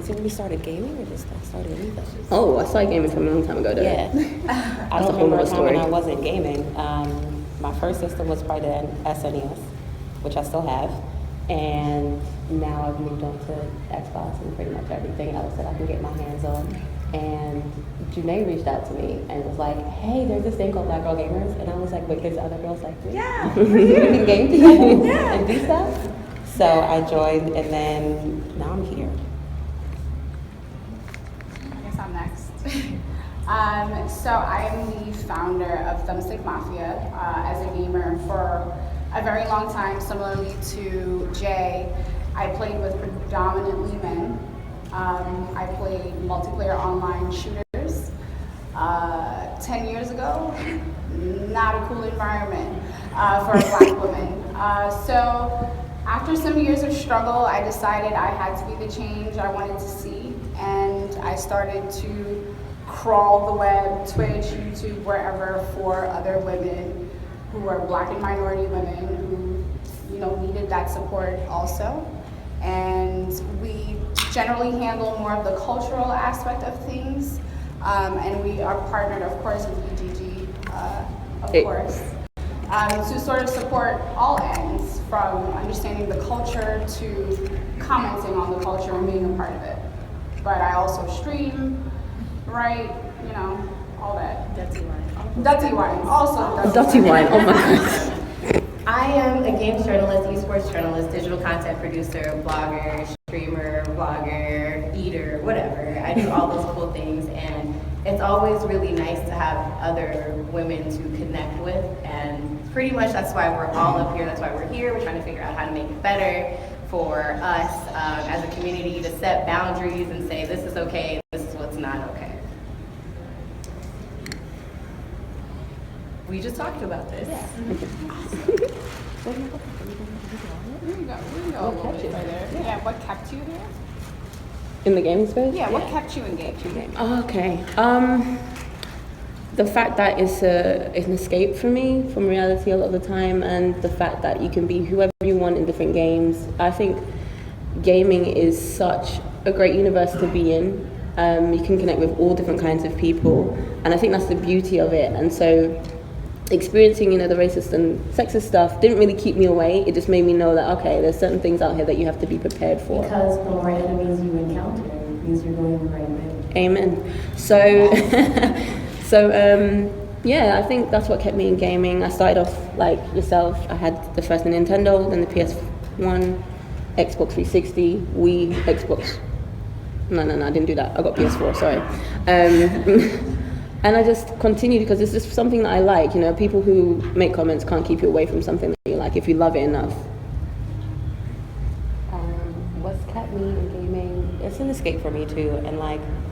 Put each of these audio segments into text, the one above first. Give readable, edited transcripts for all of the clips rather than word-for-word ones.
Is it when you started gaming or just started anything? Oh, I started gaming from a long time ago, though. Yeah. I don't remember a time when I wasn't gaming. My first system was probably the SNES, which I still have. And now I've moved on to Xbox and pretty much everything else that I can get my hands on. And Junae reached out to me and was like, hey, there's this thing called Black Girl Gamers. And I was like, wait, there's other girls like this? Yeah. You can game together and do stuff? So I joined, and then now I'm here. I guess I'm next. So I am the founder of Thumbstick Mafia as a gamer for a very long time. Similarly to Jay, I played with predominantly men. I played multiplayer online shooters. 10 years ago, not a cool environment for a Black woman. So after some years of struggle, I decided I had to be the change I wanted to see, and I started to crawl the web, Twitch, YouTube, wherever, for other women who are Black and minority women who, needed that support also. And we generally handle more of the cultural aspect of things, and we are partnered, of course, with BGG, of course. To sort of support all ends, from understanding the culture to commenting on the culture and being a part of it. But I also stream, write, all that. Dirty wine. Dirty wine, also Dirty wine, oh my gosh. I am a games journalist, esports journalist, digital content producer, blogger, streamer, vlogger, eater, whatever. I do all those cool things, and it's always really nice to have other women to connect with, and pretty much that's why we're all up here, that's why we're here. We're trying to figure out how to make it better for us as a community, to set boundaries and say this is okay, this is what's not okay. We just talked about this. Yeah. We can go a little bit further. Yeah, what kept you here? In the gaming space? Yeah, what kept you engaged? Oh, okay. The fact that it's an escape for me from reality a lot of the time, and the fact that you can be whoever you want in different games. I think gaming is such a great universe to be in. You can connect with all different kinds of people, and I think that's the beauty of it. And so experiencing, the racist and sexist stuff didn't really keep me away. It just made me know that, okay, there's certain things out here that you have to be prepared for. Because the more enemies you encounter means you're going the right way. Amen. So, yeah, I think that's what kept me in gaming. I started off like yourself. I had the first Nintendo, then the PS1, Xbox 360, Wii, Xbox. No, I didn't do that. I got PS4, sorry. And I just continued because it's just something that I like. People who make comments can't keep you away from something that you like if you love it enough. What's kept me in gaming, it's an escape for me too, and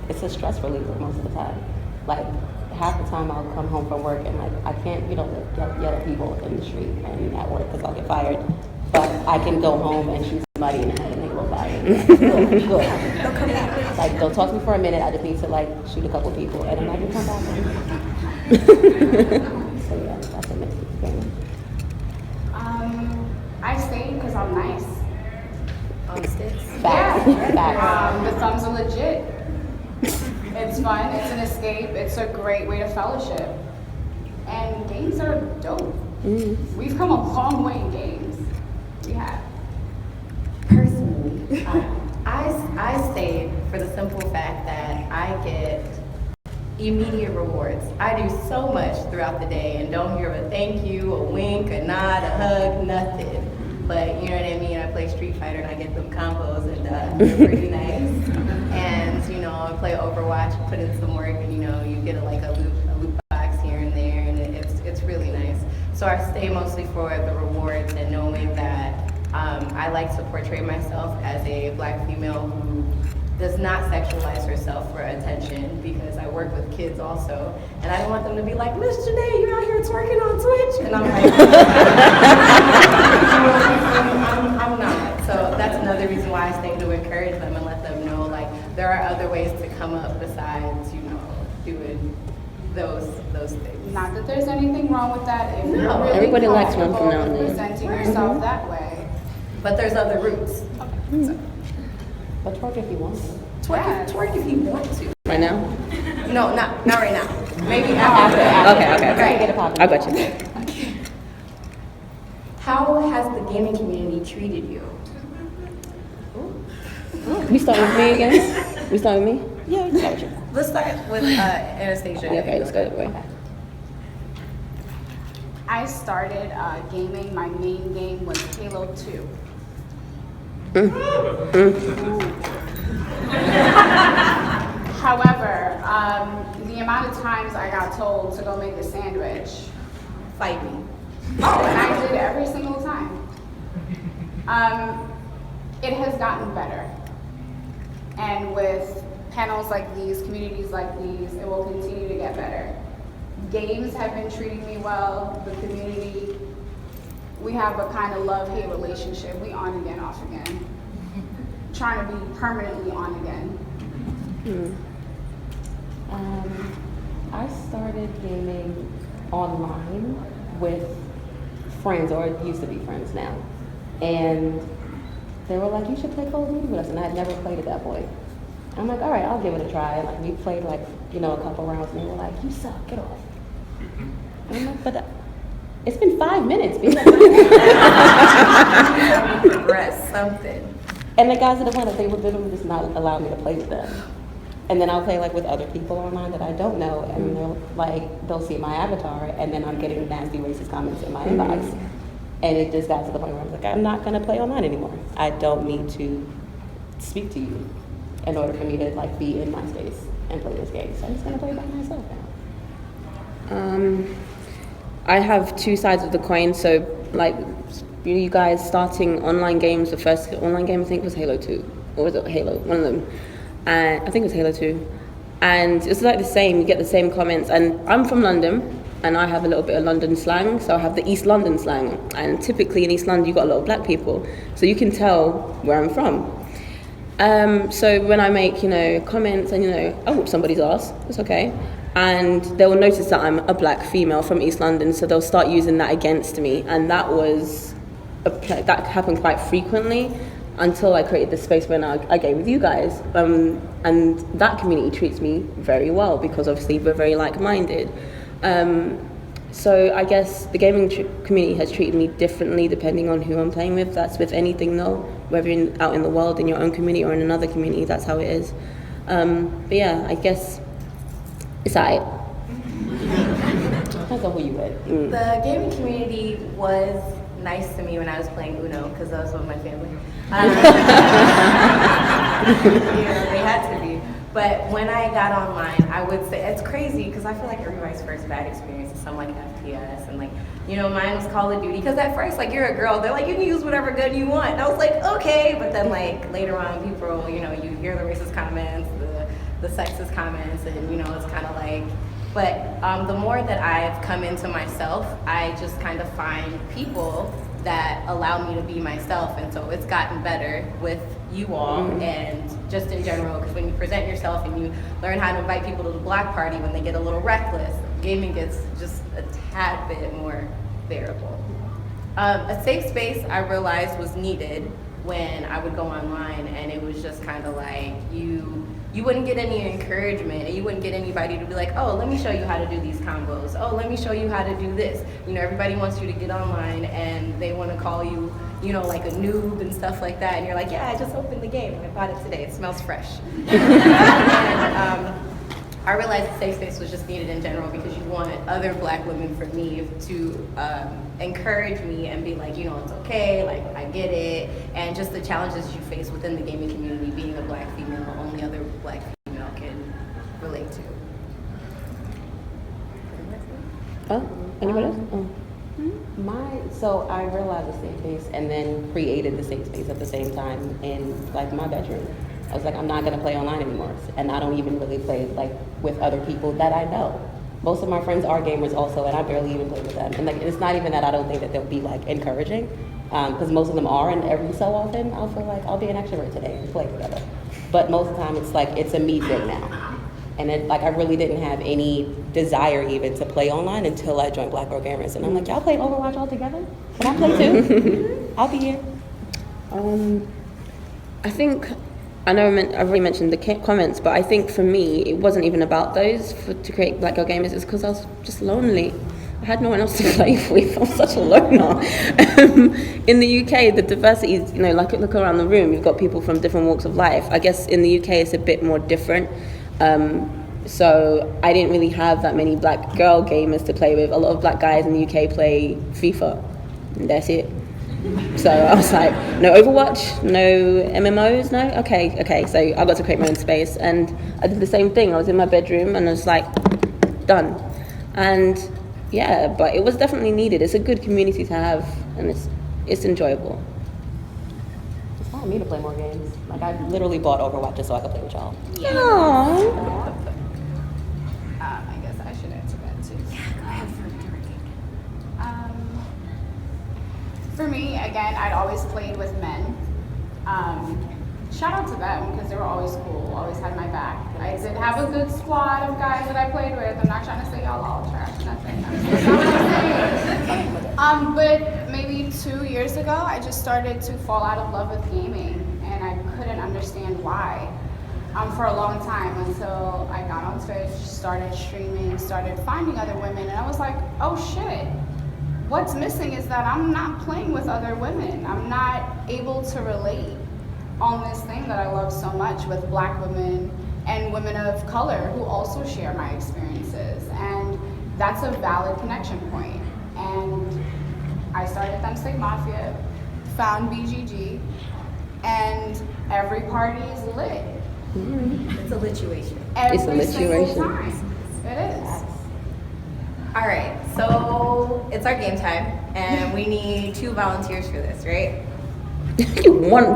it's a stress reliever most of the time. Half the time I'll come home from work and I can't, yell at people in the street and at work because I'll get fired. But I can go home and shoot somebody in the head and they will fire. Good. Don't talk to me for a minute. I just need to shoot a couple people and then I can come back. So yeah, that's a mix of gaming. I stayed because I'm nice. On sticks. Facts. The thumbs are legit. It's fun, it's an escape, it's a great way to fellowship. And games are dope. We've come a long way in games. We have. Personally, I stayed for the simple fact that I get immediate rewards. I do so much throughout the day and don't hear a thank you, a wink, a nod, a hug, nothing. But you know what I mean? I play Street Fighter and I get them combos and they're pretty nice. And I play Overwatch, put in some work, and you get a loot box here and there, and it's really nice. So I stay mostly for the rewards and knowing that I like to portray myself as a Black female who does not sexualize herself for attention, because I work with kids also, and I don't want them to be like, Miss Junae, you're out here twerking on Twitch, and I'm like, I'm not. So that's another reason why I stay, to encourage them and let them know there are other ways to come up besides doing those things. Not that there's anything wrong with that. If you're really everybody likes one from now and then. Presenting yourself that way. But there's other routes. Okay. But twerk if you want to. Twerk if you want to. Right now? No, not right now. Maybe after. Okay. Get it poppin'. I got you. How has the gaming community treated you? We start with me again? We start with me? Yeah, we start with you. Let's start with Anastasia. Yeah, okay, let's go that way. I started gaming. My main game was Halo 2. However, the amount of times I got told to go make a sandwich, Fight me. oh, and I did every single time. It has gotten better. And with panels like these, communities like these, it will continue to get better. Games have been treating me well, the community. We have a kind of love-hate relationship. We on again, off again. Trying to be permanently on again. I started gaming online with friends, or it used to be friends now. And they were like, you should play Call of Duty with us. And I had never played at that point. I'm like, all right, I'll give it a try. And like, we played like, a couple rounds, and they were like, you suck, get off. And I'm like, but it's been 5 minutes. Progress something. And the guys at the point, like, they would literally just not allow me to play with them. And then I'll play like with other people online that I don't know, and they'll see my avatar, and then I'm getting nasty racist comments in my inbox. And it just got to the point where I was like, I'm not gonna play online anymore. I don't need to speak to you in order for me to like be in my space and play this game. So I'm just gonna play by myself now. I have two sides of the coin. So, like, you guys starting online games, the first online game I think was Halo 2. Or was it Halo? One of them. And I think it was Halo 2. And it's like the same, you get the same comments. And I'm from London, and I have a little bit of London slang. So I have the East London slang. And typically in East London, you've got a lot of black people. So you can tell where I'm from. So when I make, comments and, I whoop somebody's ass, it's okay. And they will notice that I'm a black female from East London, so they'll start using that against me. And that happened quite frequently until I created this space when I game with you guys. And that community treats me very well because obviously we're very like-minded. So I guess the gaming community has treated me differently depending on who I'm playing with. That's with anything though, whether you're out in the world, in your own community or in another community, that's how it is. But yeah, I guess it's alright. Depends on who you with. The gaming community was nice to me when I was playing Uno, because that was with my family. They had to be. But when I got online, I would say, it's crazy, because I feel like everybody's first bad experience is some like FPS, and like, mine was Call of Duty, because at first, like, you're a girl, they're like, you can use whatever gun you want. And I was like, okay, but then like, later on, people, you hear the racist comments, the sexist comments, and it's kind of like, but the more that I've come into myself, I just kind of find people that allow me to be myself, and so it's gotten better with you all and just in general, because when you present yourself and you learn how to invite people to the block party when they get a little reckless, gaming gets just a tad bit more bearable. A safe space I realized was needed when I would go online, and it was just kind of like you wouldn't get any encouragement, and you wouldn't get anybody to be like, oh, let me show you how to do these combos. Oh, let me show you how to do this. Everybody wants you to get online, and they want to call you, like a noob and stuff like that. And you're like, yeah, I just opened the game and I bought it today. It smells fresh. And I realized the safe space was just needed in general, because you want other black women from me to encourage me and be like, it's okay, like, I get it. And just the challenges you face within the gaming community, being a black female, only other black female can relate to. Oh, anybody else? Oh. So I realized the safe space and then created the safe space at the same time in like my bedroom. I was like, I'm not gonna play online anymore. And I don't even really play like with other people that I know. Most of my friends are gamers also, and I barely even play with them. And like, it's not even that I don't think that they'll be like encouraging, because most of them are, and every so often I'll feel like I'll be an extrovert today and play together. But most of the time it's like, it's a me thing now. And I really didn't have any desire even to play online until I joined Black Girl Gamers. And I'm like, y'all play Overwatch all together? Can I play too? I'll be here. I think I know I've already mentioned the comments, but I think for me, it wasn't even about those to create Black Girl Gamers. It's because I was just lonely. I had no one else to play with. I'm such a loner. In the UK, the diversity is, like look around the room, you've got people from different walks of life. I guess in the UK, it's a bit more different. So I didn't really have that many Black girl gamers to play with. A lot of Black guys in the UK play FIFA, and that's it. So I was like, no Overwatch, no MMOs, no? Okay. So I got to create my own space, and I did the same thing. I was in my bedroom, and I was like, done. And yeah, but it was definitely needed. It's a good community to have, and it's enjoyable. Inspired me to play more games. Like, I literally bought Overwatch just so I could play with y'all. Aww. I guess I should answer that too. Yeah, go ahead. For me, again, I'd always played with men. Shout out to them because they were always cool, always had my back. I did have a good squad of guys that I played with. I'm not trying to say y'all all trash, nothing. That's not what I'm saying. But maybe 2 years ago, I just started to fall out of love with gaming, and I couldn't understand why. For a long time until I got on Twitch, started streaming, started finding other women, and I was like, oh shit. What's missing is that I'm not playing with other women. I'm not able to relate on this thing that I love so much with Black women and women of color who also share my experiences. And that's a valid connection point. And I started Thumbstick Mafia, found BGG, and every party is lit. It's a lituation. Every single time. It is. All right, so it's our game time, and we need 2 volunteers for this, right?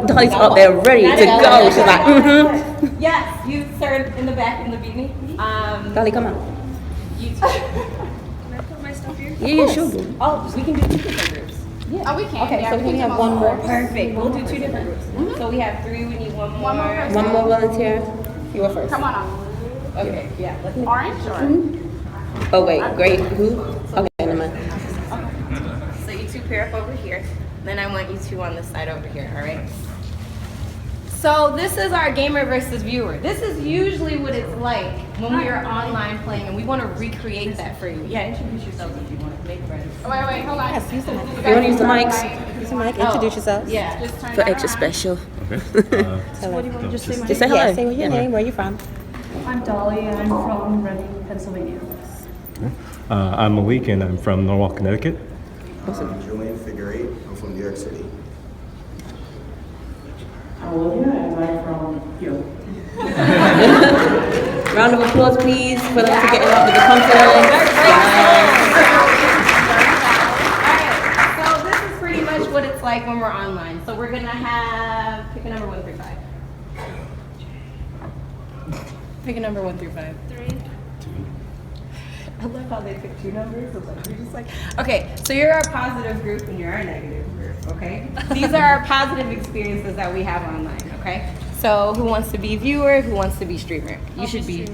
Dolly's out there ready to go. She's like, mm-hmm. Yes, you, sir, in the back in the beanie. Dolly, come on. You too. Can I put my stuff here? Yeah, sure. Oh, we can do 2 different groups. Yeah. Oh, we can. Okay, yeah, so we we can have do one more. Perfect. We'll do 2 different groups. So we have 3. We need one more. One more person. One more volunteer. You go first. Come on up. Okay. Yeah. Let's Orange or? Oh wait, great. Who? Okay, never mind. So you 2 pair up over here. Then I want you 2 on this side over here. All right. So this is our gamer versus viewer. This is usually what it's like when we are online playing, and we want to recreate that for you. Yeah, introduce yourselves if you want to make friends. Wait, hold on. Yes, use the mic. You You want to use the guys mics? Use the mic. Oh. Introduce yourselves. Yeah. Just turn For that extra around. special. Okay. Tell What do her. you want? Just say my Just name. say hello. Yeah, say your name, where you from. I'm Dolly, and I'm from Reading, Pennsylvania. I'm Malik, and I'm from Norwalk, Connecticut. Julian, figure 8. I'm from New York City. Olivia, and I'm from here. Round of applause, please, for them to get up with the confidence. Alright, so this is pretty much what it's like when we're online. So we're gonna have, pick a number 1 through 5. Pick a number 1 through 5. 3. I love how they pick 2 numbers. It's like, you're just like, okay, so you're our positive group and you're our negative group, okay? These are our positive experiences that we have online, okay? So who wants to be viewer? Who wants to be streamer? You should be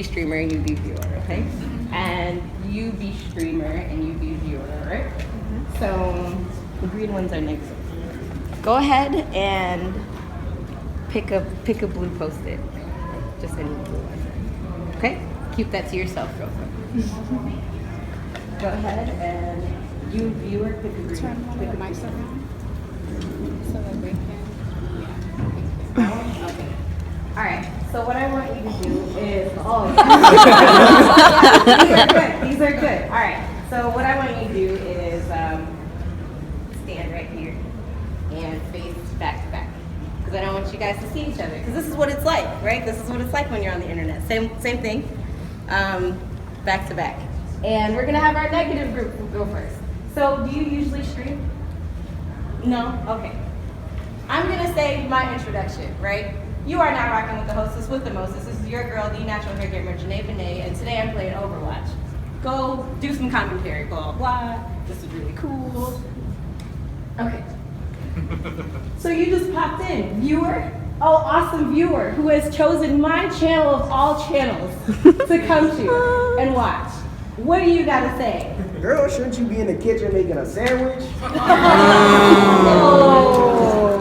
streamer and you be viewer, okay? And you be streamer and you be viewer, right? So the green ones are negative. Go ahead and pick a blue post-it. Just any blue one. Okay? Keep that to yourself real quick. Go ahead and you viewer pick a green. Pick a mic around so that they can. Yeah. Okay. All right. So what I want you to do is these are good. All right. So what I want you to do is stand right here and face back to back. Because I don't want you guys to see each other. Because this is what it's like, right? This is what it's like when you're on the internet. Same thing. Back to back. And we're gonna have our negative group go first. So do you usually stream? No? Okay. I'm gonna say my introduction, right? You are now rocking with the hostess with the mostest. This is your girl, the natural hair gamer, Junae Benne, and today I'm playing Overwatch. Go do some commentary, blah, blah. This is really cool. Okay. So you just popped in, viewer? Oh, awesome viewer who has chosen my channel of all channels to come to and watch. What do you gotta say? Girl, shouldn't you be in the kitchen making a sandwich?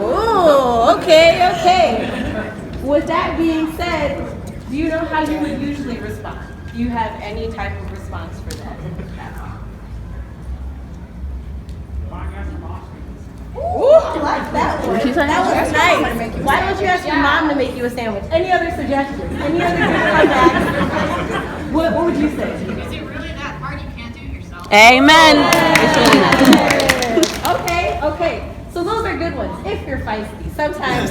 Oh, okay. with that being said, do you know how you would usually respond? Do you have any type of response for that? Ooh, I like that one. That was nice. Why don't you ask your mom to make you a sandwich? Any other suggestions? Any other good comebacks? What would you say? Is it really that hard? You can't do it yourself. Amen. Okay. So those are good ones if you're feisty. Sometimes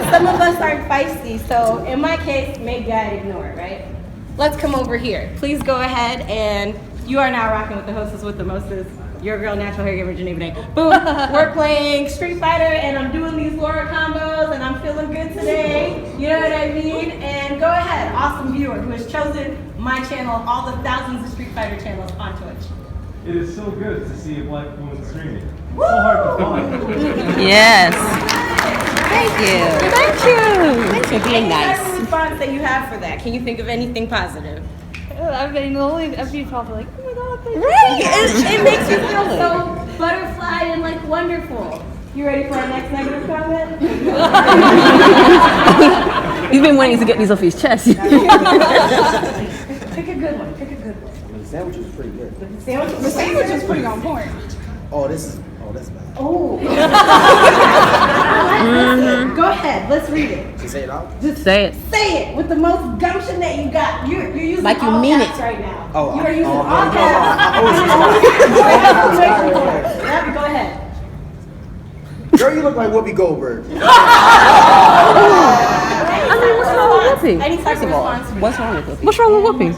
some of us aren't feisty, so in my case, maybe I ignore it, right? Let's come over here. Please go ahead, and you are now rocking with the hostess with the mostest. Your girl, natural hair giver, Junae Benne. Boom. We're playing Street Fighter, and I'm doing these Laura combos, and I'm feeling good today. You know what I mean? And go ahead, awesome viewer who has chosen my channel, all the thousands of Street Fighter channels on Twitch. It is so good to see a black woman streaming. It's so hard to find. Yes. Thank you. Thanks for being nice. Any response that you have for that? Can you think of anything positive? I mean, only a few people are like, oh my god, thank you. Right! It makes you feel so butterfly and like wonderful. You ready for our next negative comment? He's been waiting to get these off his chest. Pick a good one. The sandwich was pretty good. The sandwich is pretty on point. That's bad. Oh. Go ahead, let's read it. Can you say it out? Just Say it. Say it with the most gumption that you got. You're using Like you all mean caps it. right now. Oh, you are using all no, caps. Yep, go ahead. Girl, you look like Whoopi Goldberg. I mean, what's wrong with Whoopi? Any type of response? What's wrong with Whoopi? What's wrong with Whoopi?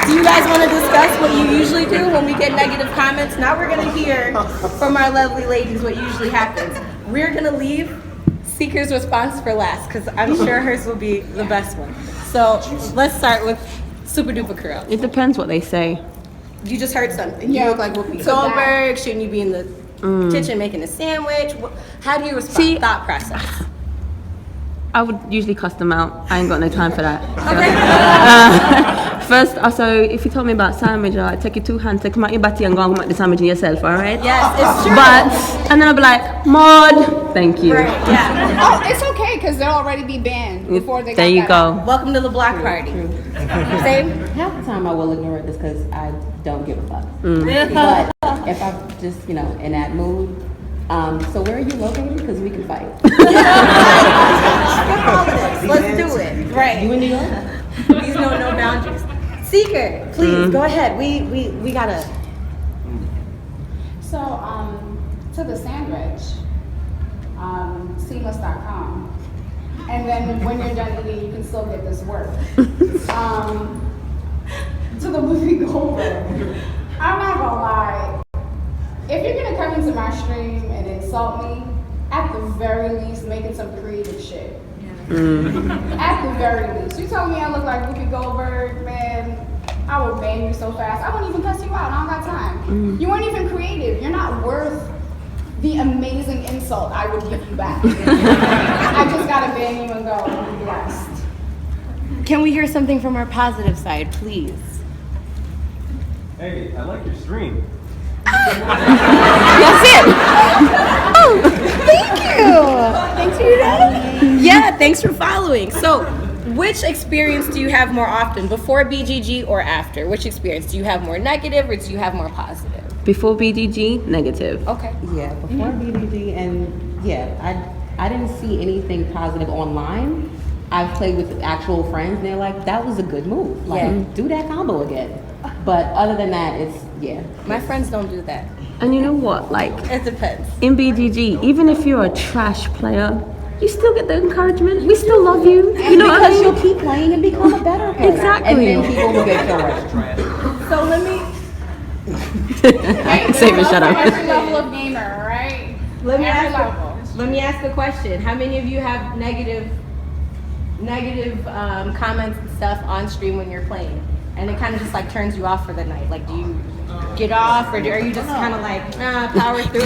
Do you guys want to discuss what you usually do when we get negative comments? Now we're going to hear from our lovely ladies what usually happens. We're going to leave Seeker's response for last because I'm sure hers will be the best one. So let's start with Super Duper Curl. It depends what they say. You just heard something. You look like Whoopi Goldberg. Shouldn't you be in the kitchen making a sandwich? How do you respond? See, thought process. I would usually cuss them out. I ain't got no time for that. Okay. First, also, if you told me about sandwich, I'd take your two hands, take them out your body and go and make the sandwich yourself, all right? Yes, it's true. But, and then I'll be like, Maud, thank you. Right, yeah. Oh, it's okay because they'll already be banned before they. There you go. Welcome to the block party. Same. Half the time I will ignore it just because I don't give a fuck. But if I'm just, in that mood, so where are you located? Because we can fight. Let's do it. Right. You in New York? These know no boundaries. Seeker, please go ahead. We gotta. So, to the sandwich, seamless.com. And then when you're done eating, you can still get this work. To the Whoopi Goldberg, I'm not gonna lie. If you're gonna come into my stream and insult me, at the very least, making some creative shit. At the very least. You told me I look like Whoopi Goldberg, man. I would ban you so fast. I wouldn't even cuss you out. I don't got time. You weren't even creative. You're not worth the amazing insult I would give you back. I just gotta ban you and go and be blessed. Can we hear something from our positive side, please? Hey, I like your stream. That's it. Oh, thank you. Thanks for your name. Yeah, thanks for following. So, which experience do you have more often, before BGG or after? Which experience? Do you have more negative or do you have more positive? Before BDG, negative. Okay. Yeah, before BDG, and I didn't see anything positive online. I've played with actual friends, and they're like, that was a good move. Like, do that combo again. But other than that, My friends don't do that. And you know what? Like, It depends. in BGG, even if you're a trash player, you still get the encouragement. We still love you. You know what I mean? you'll keep playing and become a better player. Exactly. And then people will get your way. So let me Save and shut up. Every level of gamer, right? let me Every ask level. let me ask a question. How many of you have negative comments and stuff on stream when you're playing, and it kind of just like turns you off for the night? Like, do you get off, or are you just kind of like power through?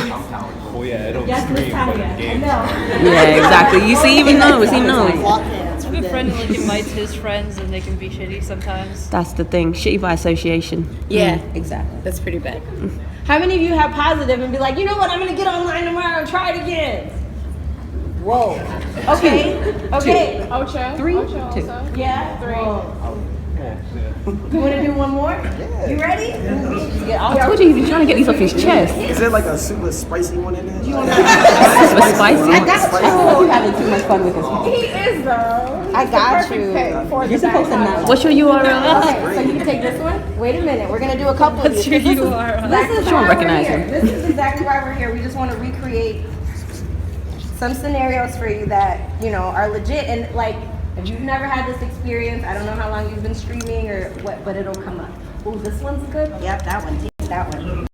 Oh yeah, I don't Yes, Miss stream, but Tanya. the I game. know. Yeah, exactly. You see, even knows. He knows. That's have a friend who like invites his friends and they can be shitty sometimes. That's the thing. Shitty by association. Yeah, exactly. That's pretty bad. How many of you have positive and be like, you know what, I'm gonna get online tomorrow and try it again? Whoa. Okay. Okay. Ocho. 3, Ocho 2. also. Yeah. 3. You wanna do one more? Yeah. You ready? I told you he was trying to get these off his chest. Is there like a super spicy one in there? Super spicy. I feel like you're having too much fun with this one. He is though. I got you. You're supposed to know. What's your URL? Okay, so you can take this one. Wait a minute, we're gonna do a couple of these. What's your URL? This is Sure, why we're recognize here. him. This is exactly why we're here. We just want to recreate some scenarios for you that are legit and like. If you've never had this experience, I don't know how long you've been streaming or what, but it'll come up. Oh, this one's good. Yep, that one. Take that one.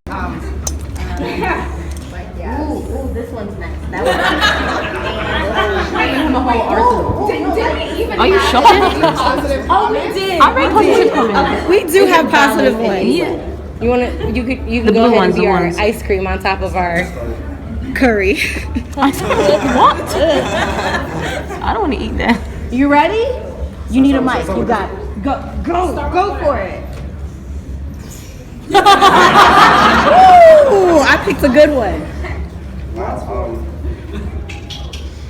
Ooh, this one's nice. That one. Are you shocked? Oh, we did. I read positive comments. We do have positive ones. Yeah. You can The go blue ahead ones, and be the our ones. ice cream on top of our curry. I said, what? I don't want to eat that. You ready? You need a mic. You got it. Go for it. Ooh, I picked a good one.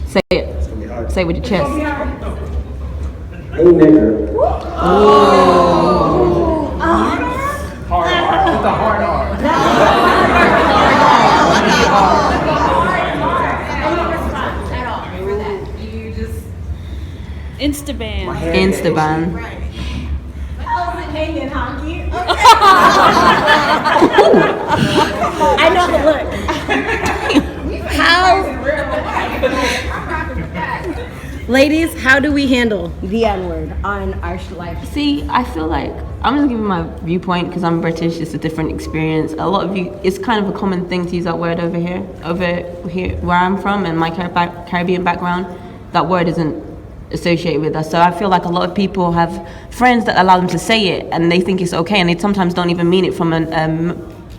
Say it. Say it with your chest. Hey, nigger. Hard R. With the hard R. Instaban. Instaban. Hanging honky. I know the look. Ladies, how do we handle the N-word on our life? See, I feel like I'm just giving my viewpoint because I'm British. It's a different experience. A lot of you, it's kind of a common thing to use that word over here where I'm from and my Caribbean background. That word isn't associated with us. So I feel like a lot of people have friends that allow them to say it and they think it's okay, and they sometimes don't even mean it from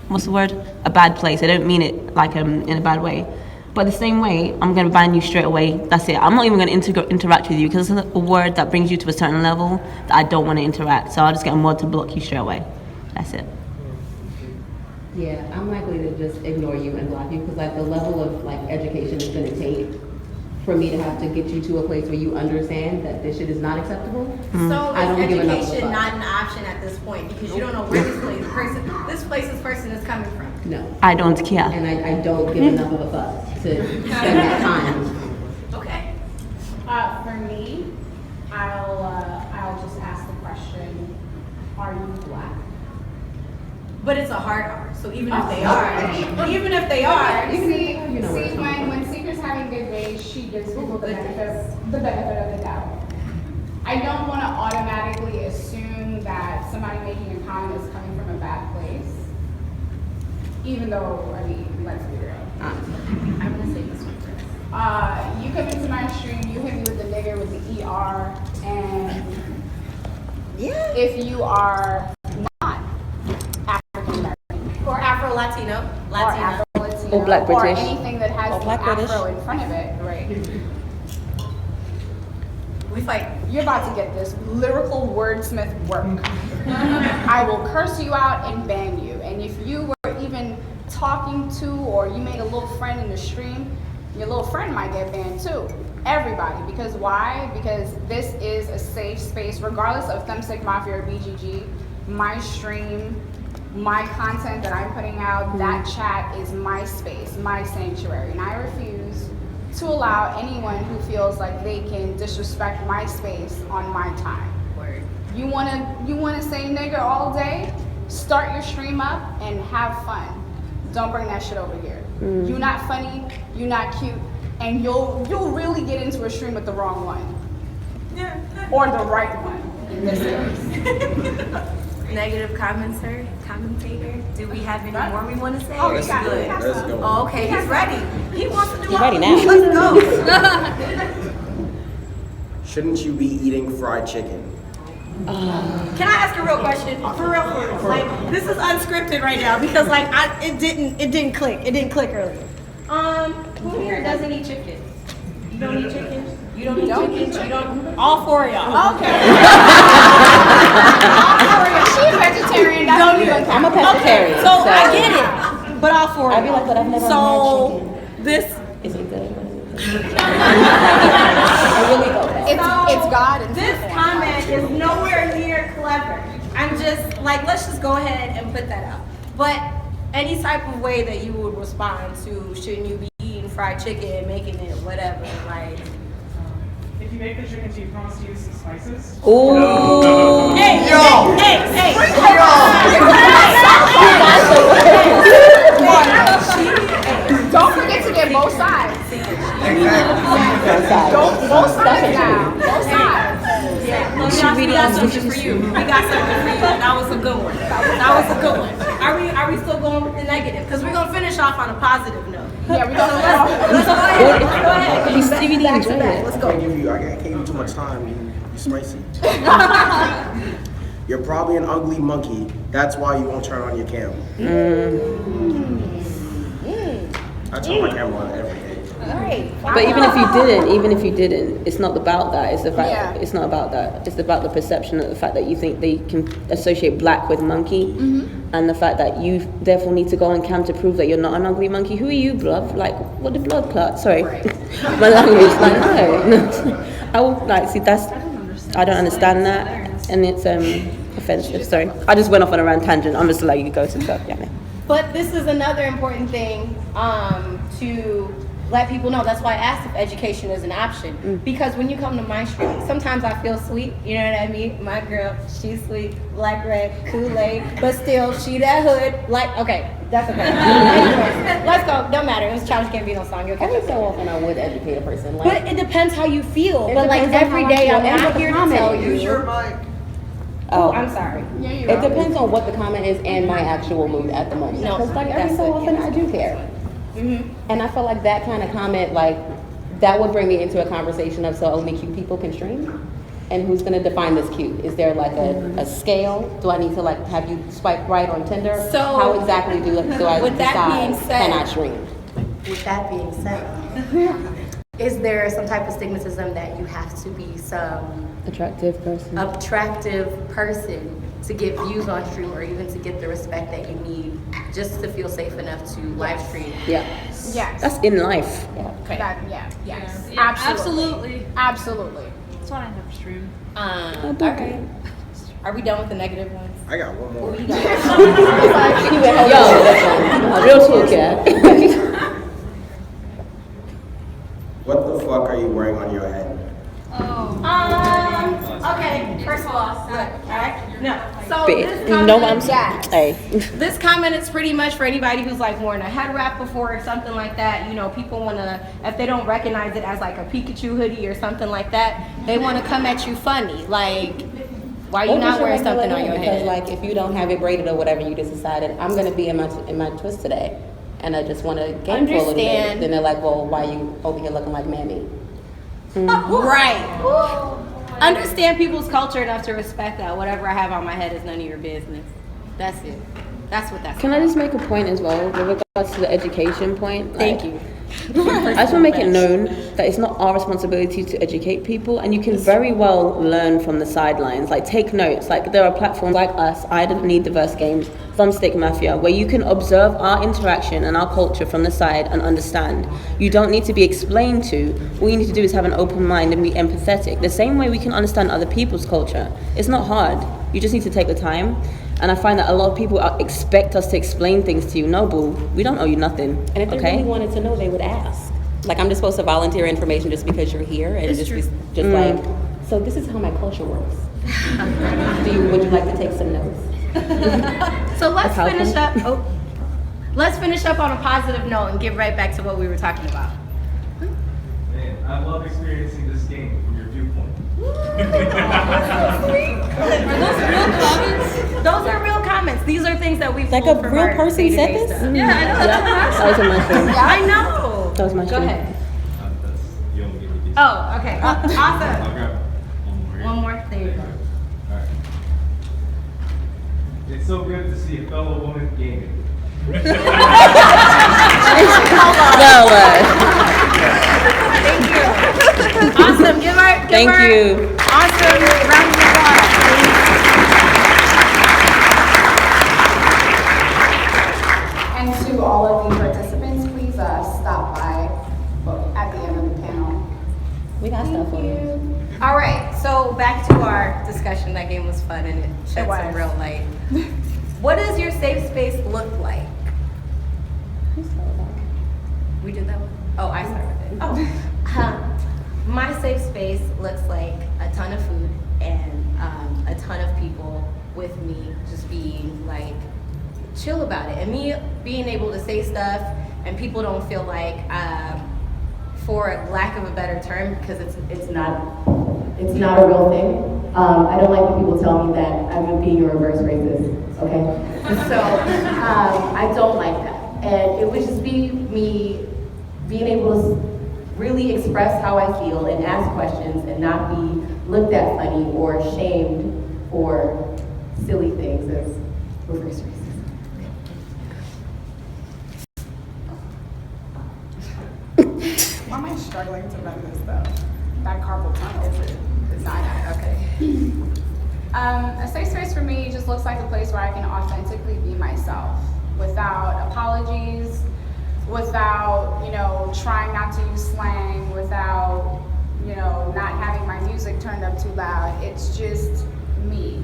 what's the word? A bad place. They don't mean it like in a bad way. But the same way, I'm going to ban you straight away. That's it. I'm not even going to interact with you because it's a word that brings you to a certain level that I don't want to interact. So I'll just get a mod to block you straight away. That's it. Yeah, I'm likely to just ignore you and block you because like the level of like education it's going to take for me to have to get you to a place where you understand that this shit is not acceptable. So I don't is give enough of a education fuck. not an option at this point because you don't know where this person is coming from? No. I don't care. And I don't give enough of a fuck to spend that time. Okay. For me, I'll just ask the question, are you black? But it's a hard R, so even if they are, See, when Seeker's having good days, she gives people the benefit of the doubt. I don't want to automatically assume that somebody making a comment is coming from a bad place, even though, I mean, let's be real. I'm gonna say this one first. You come into my stream, you hit me with the nigger with the ER, and if you are not African American Or Afro-Latino. or Afro-Latino Or Black British. or anything that has the Black Afro British. in front of it, right? We fight. You're about to get this lyrical wordsmith work. I will curse you out and ban you. And if you were even talking to or you made a little friend in the stream, your little friend might get banned too. Everybody. Because why? Because this is a safe space, regardless of Thumbstick Mafia or BGG. My stream, my content that I'm putting out, that chat is my space, my sanctuary. And I refuse to allow anyone who feels like they can disrespect my space on my time. Word. You wanna say nigger all day? Start your stream up and have fun. Don't bring that shit over here. You're not funny, you're not cute, and you'll really get into a stream with the wrong one. Or the right one in this case. Negative commentator. Do we have any more we want to say? Oh, Or we is got good? it. Let's go. Oh, okay, he's ready. He wants to do He's ready all- now. Let's go. Shouldn't you be eating fried chicken? Can I ask a real question? For real. Like, this is unscripted right now because like it didn't click. It didn't click earlier. Who here doesn't eat chicken? You don't eat chicken? You don't eat chicken. You don't. All four of y'all. Okay. She's vegetarian. That's Don't even I'm a pescatarian. So I get it, but all four of I'd be y'all. like, but I've never So had chicken. this. Is it good? I really go there. It's God. And This comment is nowhere near clever. I'm just like, let's just go ahead and put that out. But any type of way that you would respond to, shouldn't you be eating fried chicken and making it whatever, like. If you make the chicken, do you promise to use some spices? Ooh. Hey. Don't forget to get both sides. Both sides now. Both sides. We got something for you. That was a good one. Are we still going with the negative? Because we're gonna finish off on a positive note. Yeah, we gonna Let's go ahead. Go ahead. He's DVD Back to back. Let's I go. can't give you too much time. You're spicy. You're probably an ugly monkey. That's why you won't turn on your camera. I turn my camera on every day. But even if you didn't, it's not about that. It's the fact. It's not about that. It's about the perception of the fact that you think they can associate black with monkey, and the fact that you therefore need to go on cam to prove that you're not an ugly monkey. Who are you, blood? Like, what the blood clot? Sorry, my language. Like, no. I will see. I don't understand that, and it's offensive. Sorry, I just went off on a rant tangent. I'm just letting you go to stuff. Yeah. But this is another important thing to let people know. That's why I asked if education is an option. Because when you come to my stream, sometimes I feel sweet. You know what I mean? My girl, she's sweet, black, red, Kool-Aid, but still, she that hood. Like, okay, that's okay. Anyways, let's go. Don't matter. It was Childish Gambino song. You'll catch Every up. so often I would educate a person. Like, But it depends how you feel. It But like depends on every how I day, feel I'm and not what the here to comment tell is. you. Use your mic. Oh, I'm sorry. it depends on what the comment is and my actual mood at the moment. No, Because like every that's so it, often yeah. I do care. And I feel like that kind of comment, like, that would bring me into a conversation of, so only cute people can stream? And who's going to define this cute? Is there like a scale? Do I need to like have you swipe right on Tinder? So, how exactly do I with that decide being said- can I stream? With that being said, is there some type of stigmatism that you have to be some Attractive person. attractive person to get views on stream or even to get the respect that you need just to feel safe enough to live stream? Yeah. Yes. That's in life. Okay. Yes. Yeah, Absolutely. Absolutely. That's why I never stream. All right. Are we done with the negative ones? I got one more. Yo, real talk, yeah. What the fuck are you wearing on your head? Okay, first of all, look, alright? No. So Bitch, this you comment, know what I'm yes. saying? Hey. This comment is pretty much for anybody who's like worn a head wrap before or something like that. You know, people wanna, if they don't recognize it as like a Pikachu hoodie or something like that, they wanna come at you funny. Like, why are you Or not just wearing regular something on hair, your because head? like if you don't have it braided or whatever, you just decided I'm gonna be in my twist today, and I just want to game for a little bit. Understand. Then they're like, well, why are you over here looking like Mammy? Right. Understand people's culture enough to respect that. Whatever I have on my head is none of your business. That's it. That's what that's Can I about. just make a point as well with regards to the education point? Thank Like, you. I just want to make it known that it's not our responsibility to educate people, and you can very well learn from the sidelines. Like, take notes. Like, there are platforms like us, I Don't Need Diverse Games, Thumbstick Mafia, where you can observe our interaction and our culture from the side and understand. You don't need to be explained to. All you need to do is have an open mind and be empathetic. The same way we can understand other people's culture. It's not hard. You just need to take the time. And I find that a lot of people expect us to explain things to you. No, boo, we don't owe you nothing. And if they really wanted to know, they would ask. Like, I'm just supposed to volunteer information just because you're here, and like, so this is how my culture works. Would you like to take some notes? So let's finish up. Let's finish up on a positive note and get right back to what we were talking about. Man, I love experiencing this game from your viewpoint. Are those real comments? Those are real comments. These are things that we've Like a real person said this? Yeah, I know. That's That was in my stream. I know. That was my Go stream. ahead. You only give me these. Oh, okay. Awesome. I'll grab one more here. One more. There you go. Alright. It's so good to see a fellow woman gaming. No way. Thank you. Awesome. Thank you. Awesome. Round of applause, please. And to all of the participants, please stop by at the end of the panel. We got stuff for you. All right, so back to our discussion. That game was fun and it shed some real light. What does your safe space look like? Who started that? We did that one? Oh, I started it. Oh. My safe space looks like a ton of food and a ton of people with me just being like chill about it. And me being able to say stuff and people don't feel like, for lack of a better term, because It's not a real thing. I don't like when people tell me that I'm being a reverse racist, okay? So, I don't like that. And it would just be me being able to really express how I feel and ask questions and not be looked at funny or shamed for silly things as reverse racist. Why am I struggling to run this though? That carpal tunnel is not okay. A safe space for me just looks like a place where I can authentically be myself without apologies, without, trying not to use slang, without, not having my music turned up too loud. It's just me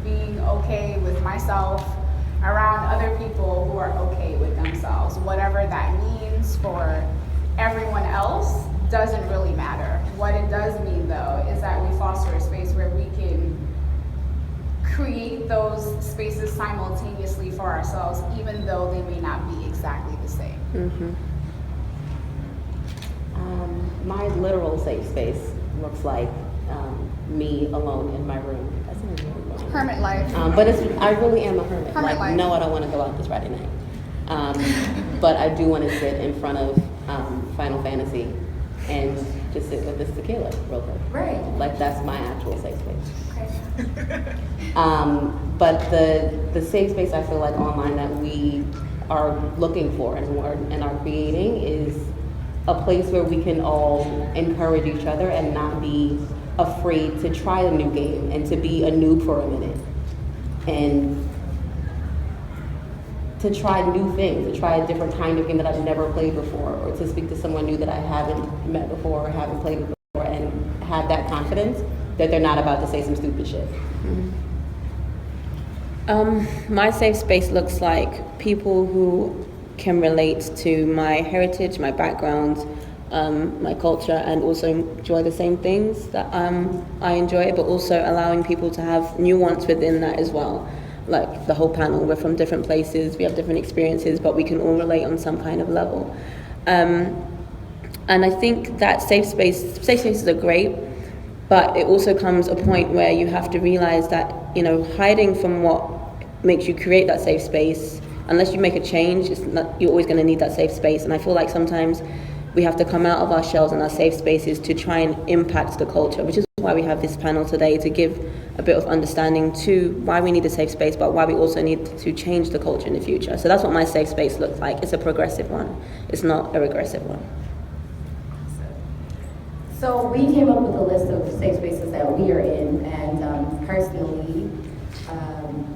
being okay with myself around other people who are okay with themselves. Whatever that means for everyone else doesn't really matter. What it does mean though is that we foster a space where we can create those spaces simultaneously for ourselves, even though they may not be exactly the same. Mm-hmm. My literal safe space looks like me alone in my room. That's not really wrong. Hermit life. But I really am a hermit. Hermit life. No, I don't want to go out this Friday night. But I do want to sit in front of Final Fantasy and just sit with this tequila real quick. Right. Like that's my actual safe space. Okay. But the safe space I feel like online that we are looking for and are creating is a place where we can all encourage each other and not be afraid to try a new game and to be a noob for a minute and to try new things, to try a different kind of game that I've never played before, or to speak to someone new that I haven't met before or haven't played with before, and have that confidence that they're not about to say some stupid shit. My safe space looks like people who can relate to my heritage, my background, my culture, and also enjoy the same things that I enjoy, but also allowing people to have nuance within that as well. Like the whole panel, we're from different places, we have different experiences, but we can all relate on some kind of level. And I think that safe spaces are great, but it also comes a point where you have to realize that, hiding from what makes you create that safe space, unless you make a change, you're always going to need that safe space. And I feel like sometimes we have to come out of our shells and our safe spaces to try and impact the culture, which is why we have this panel today, to give a bit of understanding to why we need a safe space, but why we also need to change the culture in the future. So that's what my safe space looks like. It's a progressive one. It's not a regressive one. So we came up with a list of safe spaces that we are in, and personally,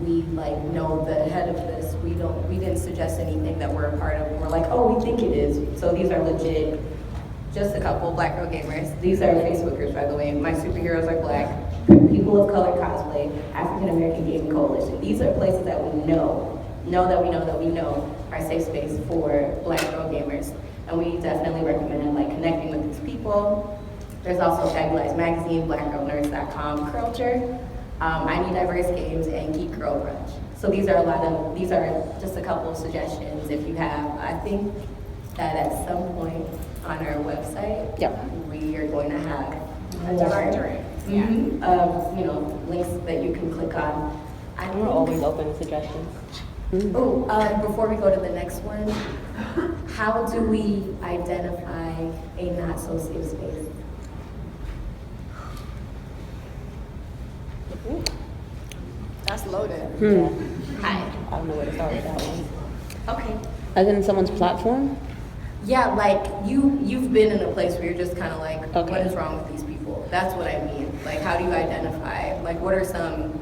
we know the head of this. We didn't suggest anything that we're a part of. We're like, oh, we think it is. So these are legit. Just a couple Black Girl Gamers. These are Facebookers, by the way. My superheroes are Black. People of Color Cosplay, African American Gaming Coalition. These are places that we know are safe space for Black Girl Gamers, and we definitely recommend connecting with these people. There's also Shaggy Lives Magazine, BlackGirlNerds.com, Curlture, I Need Diverse Games, and Geek Girl Brunch. So these are just a couple of suggestions. If you have, I think that at some point on our website, we are going to have A directory. Links that you can click on. We're always open to suggestions. Before we go to the next one, how do we identify a not so safe space? That's loaded. Hi. I don't know where to start with that one. Okay. As in someone's platform? Yeah, you've been in a place where you're just kind of like, what is wrong with these people? That's what I mean. Like, how do you identify? Like, what are some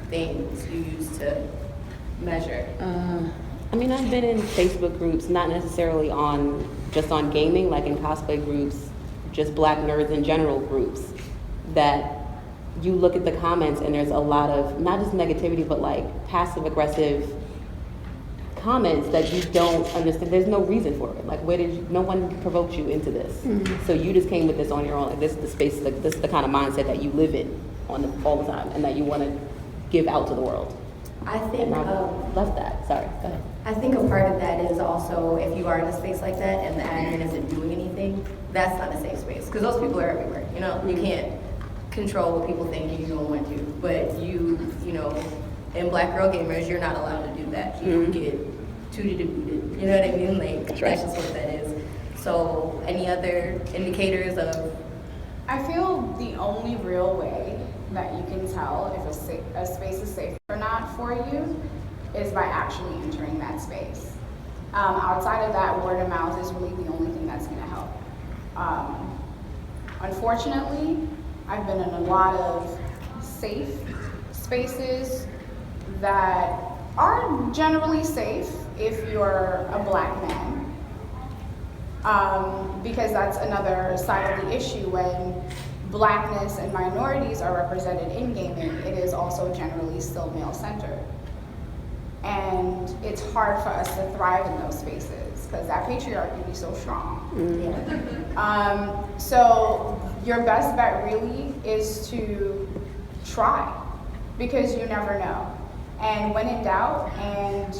things you use to measure? I mean, I've been in Facebook groups, not necessarily just on gaming, like in cosplay groups, just black nerds in general groups, that you look at the comments and there's a lot of, not just negativity, but like passive aggressive comments that you don't understand. There's no reason for it. Like, no one provoked you into this. Mm-hmm. So you just came with this on your own. Like, this is the space, like, this is the kind of mindset that you live in all the time and that you want to give out to the world. I think love that. Sorry, go ahead. I think a part of that is also, if you are in a space like that and the admin isn't doing anything, that's not a safe space, because those people are everywhere. You know, you can't control what people think and you don't want to, but you know, in Black Girl Gamers, you're not allowed to do that. You don't get tooted and booted. You know what I mean? Like, that's just what that is. So, any other indicators of? I feel the only real way that you can tell if a space is safe or not for you is by actually entering that space. Outside of that, word of mouth is really the only thing that's going to help. Unfortunately, I've been in a lot of safe spaces that are generally safe if you're a black man, because that's another side of the issue. When blackness and minorities are represented in gaming, it is also generally still male-centered. And it's hard for us to thrive in those spaces because that patriarchy is so strong. Mm-hmm. So your best bet really is to try, because you never know. And when in doubt, and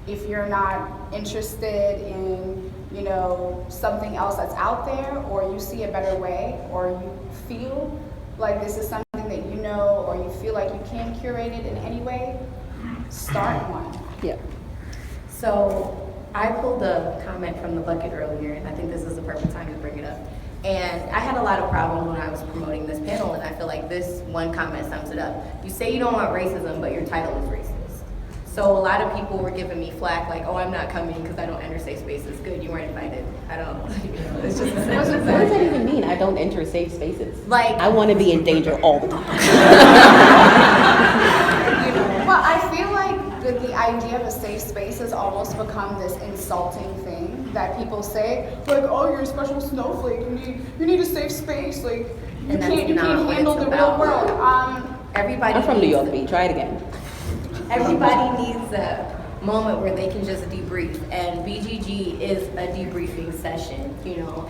if you're not interested in, you know, something else that's out there, or you see a better way, or you feel like this is something that you know, or you feel like you can curate it in any way, start one. Yeah. So I pulled a comment from the bucket earlier, and I think this is the perfect time to bring it up. And I had a lot of problems when I was promoting this panel, and I feel like this one comment sums it up. You say you don't want racism, but your title is racist. So a lot of people were giving me flack, like, oh, I'm not coming because I don't enter safe spaces. Good, you weren't invited. I don't, you know, it's just a What does that even mean? I don't enter safe spaces. Like, I want to be in danger all the time. Well, I feel like the idea of a safe space has almost become this insulting thing that people say, like, oh, you're a special snowflake, you need a safe space, like, you can't handle the real world. Everybody. I'm from New York, B. Try it again. Everybody needs a moment where they can just debrief, and BGG is a debriefing session. You know,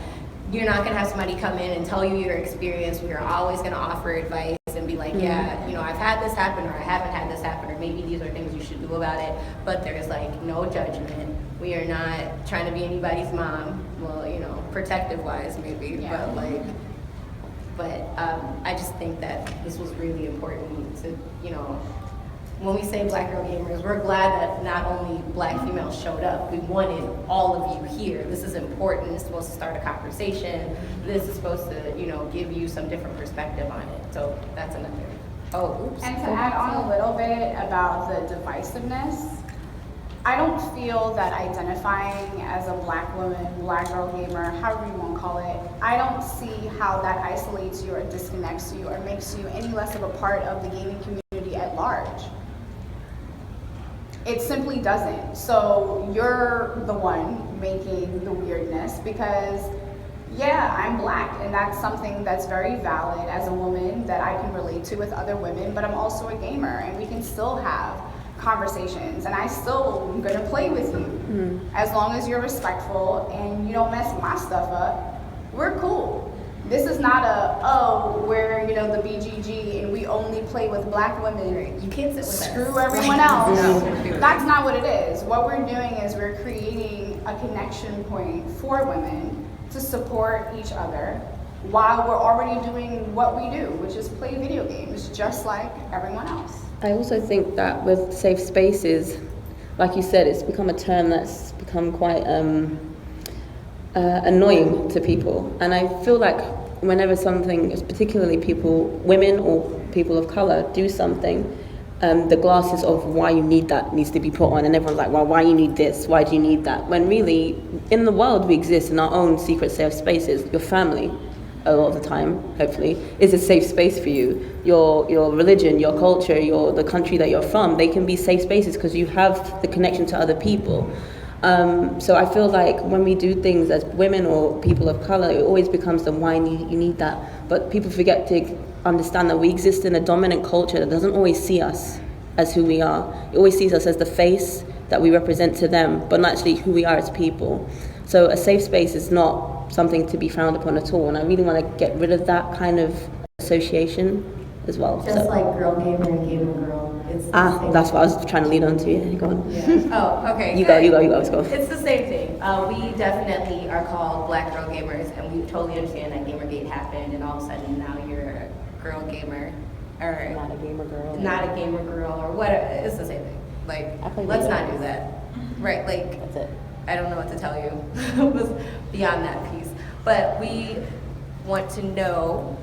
you're not gonna have somebody come in and tell you your experience. We are always gonna offer advice and be like, yeah, you know, I've had this happen, or I haven't had this happen, or maybe these are things you should do about it. But there's like no judgment. We are not trying to be anybody's mom. Well, you know, protective wise maybe, but I just think that this was really important to, you know. When we say Black Girl Gamers, we're glad that not only black females showed up, we wanted all of you here. This is important. It's supposed to start a conversation. This is supposed to, you know, give you some different perspective on it. So that's another. Oh, oops. And to add on a little bit about the divisiveness, I don't feel that identifying as a black woman, black girl gamer, however you want to call it, I don't see how that isolates you or disconnects you or makes you any less of a part of the gaming community at large. It simply doesn't. So you're the one making the weirdness because, yeah, I'm black, and that's something that's very valid as a woman that I can relate to with other women, but I'm also a gamer, and we can still have conversations, and I still am gonna play with you. As long as you're respectful and you don't mess my stuff up, we're cool. This is not we're, you know, the BGG and we only play with black women. You can't sit with Screw us. everyone else. That's not what it is. What we're doing is we're creating a connection point for women to support each other while we're already doing what we do, which is play video games just like everyone else. I also think that with safe spaces, like you said, it's become a term that's become quite annoying to people. And I feel like whenever something, particularly women or people of color do something, the glasses of why you need that needs to be put on, and everyone's like, well, why you need this? Why do you need that? When really, in the world, we exist in our own secret safe spaces, your family. a lot of the time, hopefully, is a safe space for you. Your religion, your culture, the country that you're from, they can be safe spaces because you have the connection to other people. So I feel like when we do things as women or people of color, it always becomes the why you need that. But people forget to understand that we exist in a dominant culture that doesn't always see us as who we are. It always sees us as the face that we represent to them, but not actually who we are as people. So a safe space is not something to be frowned upon at all. And I really want to get rid of that kind of association as well. Just like girl gamer and gamer girl. It's that's what I was trying to lead on to. Yeah, go on. Yeah. Oh, okay. You go, let's go. It's the same thing. We definitely are called Black girl gamers, and we totally understand that Gamergate happened, and all of a sudden now you're a girl gamer, or Not a gamer girl. not a gamer girl, or what? It's the same thing. Like, let's not do that, right? Like, That's it. I don't know what to tell you beyond that piece, but we want to know.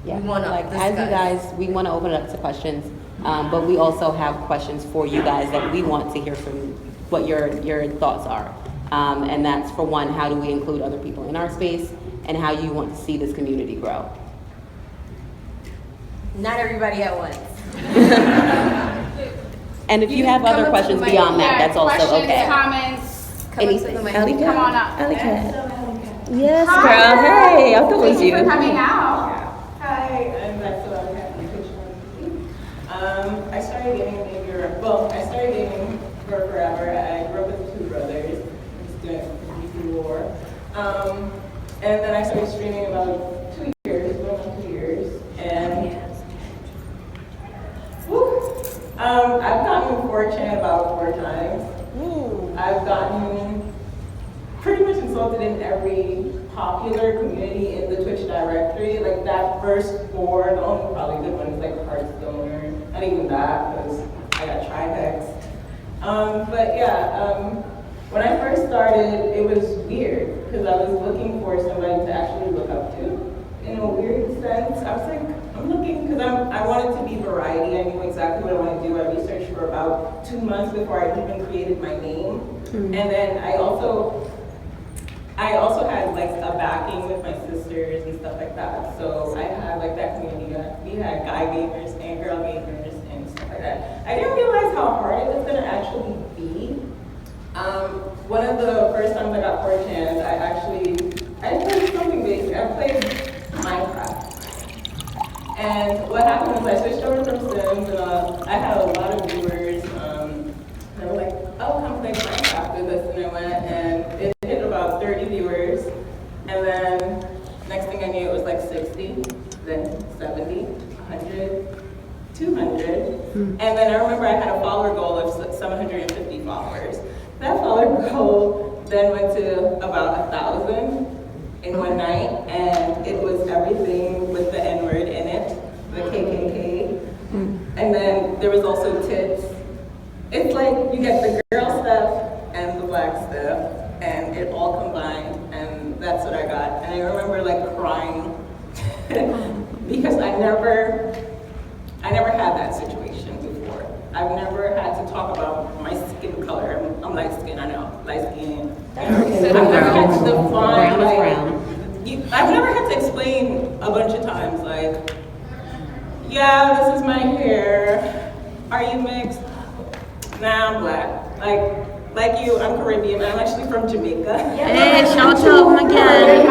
Yeah, We want to like discuss. as you guys, we want to open it up to questions, but we also have questions for you guys that we want to hear from you, what your thoughts are, and that's for one, how do we include other people in our space, and how you want to see this community grow. Not everybody at once. And if you You have come other up to questions the mic. beyond that, that's also questions, okay. Comments. Come up to the mic. Alley Come on up. Alley Cat. Yes, Hi. girl. Hey, I thought it was Thank you you. for coming out. Hi, I'm Maxwell. I'm happy to I started gaming I started gaming for forever. I grew up with two brothers. I was doing PC War. And then I started streaming about 2 years, going on 2 years. And I've gotten 4chan about 4 times. I've gotten pretty much insulted in every popular community in the Twitch directory. Like that first 4, the only probably good one is like Hearthstone, or not even that, because I got Trihex. But yeah, when I first started, it was weird, because I was looking for somebody to actually look up to, in a weird sense. I was like, I'm looking, because I wanted to be variety. I knew exactly what I wanted to do. I researched for about 2 months before I even created my name. And then I also had like a backing with my sisters and stuff like that. So I had like that community. We had guy gamers and girl gamers and stuff like that. I didn't realize how hard it was gonna actually be. One of the first times I got 4chan, I played something basic. I played Minecraft. And what happened was I switched over from Sims, and I had a lot of viewers. They were like, "Oh, come play Minecraft with us," and I went, and it hit about 30 viewers. And then next thing I knew, it was like 60, then 70, 100, 200. And then I remember I had a follower goal of 750 followers. That follower goal then went to about 1,000 in one night, and it was everything with the N-word in it, the KKK. And then there was also tits. It's like you get the girl stuff and the black stuff, and it all combined, and that's what I got. And I remember like crying because I never had that situation before. I've never had to talk about my skin color. I'm light skin, I know, light skin. I've never had to define, like, I've never had to explain a bunch of times, like, yeah, this is my hair. Are you mixed? Nah, I'm black. Like you, I'm Caribbean. I'm actually from Jamaica. Hey, shout out again.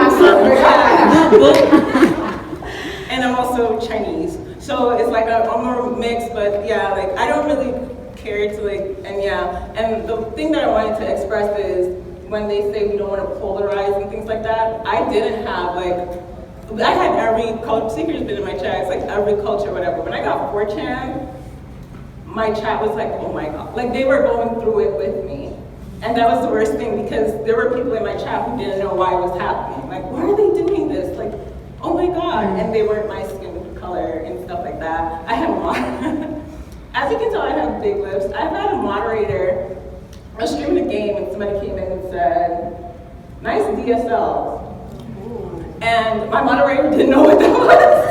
And I'm also Chinese. So it's like I'm more mixed, but yeah, like I don't really care to like, and yeah. And the thing that I wanted to express is when they say we don't want to polarize and things like that, I didn't have I had every culture, Seeker's been in my chat, it's like every culture, whatever. When I got 4chan, my chat was like, oh my God. Like they were going through it with me. And that was the worst thing because there were people in my chat who didn't know why it was happening. Like, why are they doing this? Like, oh my God. And they weren't my skin color and stuff like that. I had as you can tell, I have big lips. I've had a moderator, I was streaming a game and somebody came in and said, nice DSL. And my moderator didn't know what that was.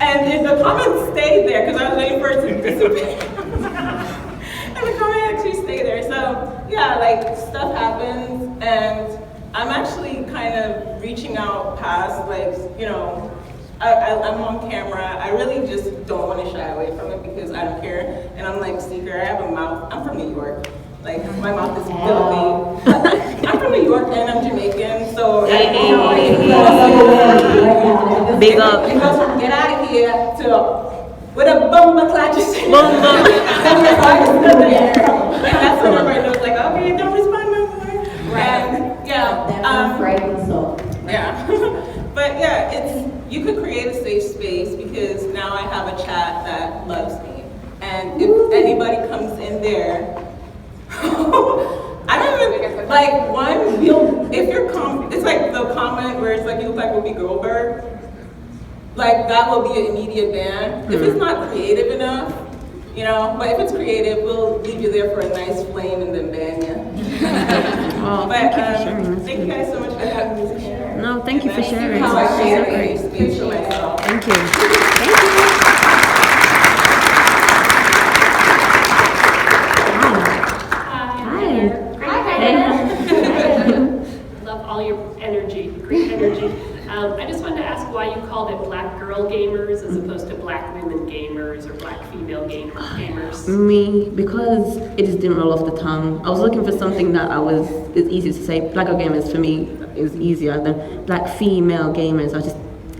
And the comment stayed there because I was waiting for it to disappear. And the comment actually stayed there. So yeah, like stuff happens, and I'm actually kind of reaching out past, like, you know, I'm on camera. I really just don't want to shy away from it because I don't care. And I'm like, Seeker, I have a mouth. I'm from New York. Like, my mouth is filthy. I'm from New York and I'm Jamaican, so Big up. It goes from get out of here to with a bumper clutch. Bum, bum. And that's when everybody knows, like, okay, don't respond no more. And yeah. But yeah, you could create a safe space because now I have a chat that loves me. And if anybody comes in there, I don't even, like, it's like the comment where it's like, you look like Whoopi Goldberg. Like, that will be an immediate ban. If it's not creative enough, you know, but if it's creative, we'll leave you there for a nice flame and then ban you. But thank you guys so much for having me here. No, thank you for sharing. How I share a space for myself. Thank you. Thank you. Love all your energy, great energy. I just wanted to ask why you called it Black Girl Gamers as opposed to Black Women Gamers or Black Female Gamers. Me, because it just didn't roll off the tongue. I was looking for something that it's easier to say. Black Girl Gamers for me is easier than Black Female Gamers.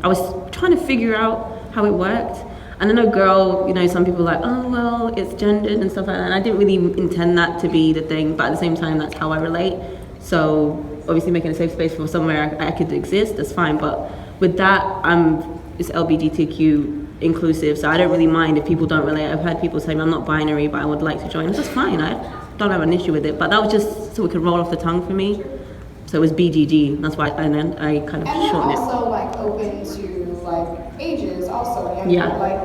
I was trying to figure out how it worked. And I know girl, you know, some people are like, oh, well, it's gendered and stuff like that. And I didn't really intend that to be the thing, but at the same time, that's how I relate. So obviously making a safe space for somewhere I could exist, that's fine. But with that, it's LGBTQ inclusive, so I don't really mind if people don't relate. I've had people say, I'm not binary, but I would like to join. It's just fine, I don't have an issue with it. But that was just so it could roll off the tongue for me. So it was BGG, that's why, and then I kind of shortened it. And also like open to like ages also. I mean, yeah. Like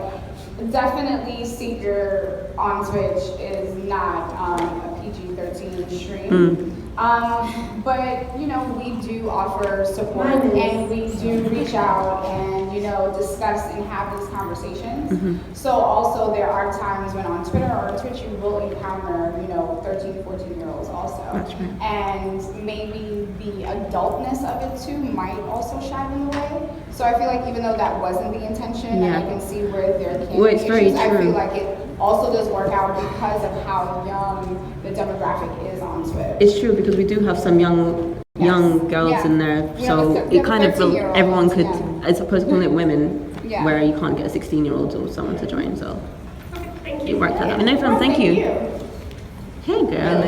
definitely Seeker on Twitch is not a PG-13 stream. But you know, we do offer support and we do reach out and, you know, discuss and have these conversations. So also there are times when on Twitter or Twitch you will encounter, you know, 13, 14-year-olds also. That's right. And maybe the adultness of it too might also shy them away. So I feel like even though that wasn't the intention, and I can see where there can be issues, I feel like it also does work out because of how young the demographic is on Twitch. It's true because we do have some young girls in there, so it kind of everyone could, as opposed to calling it women, where you can't get a 16-year-old or someone to join. So it worked out. No problem. Thank you. Hey, girl.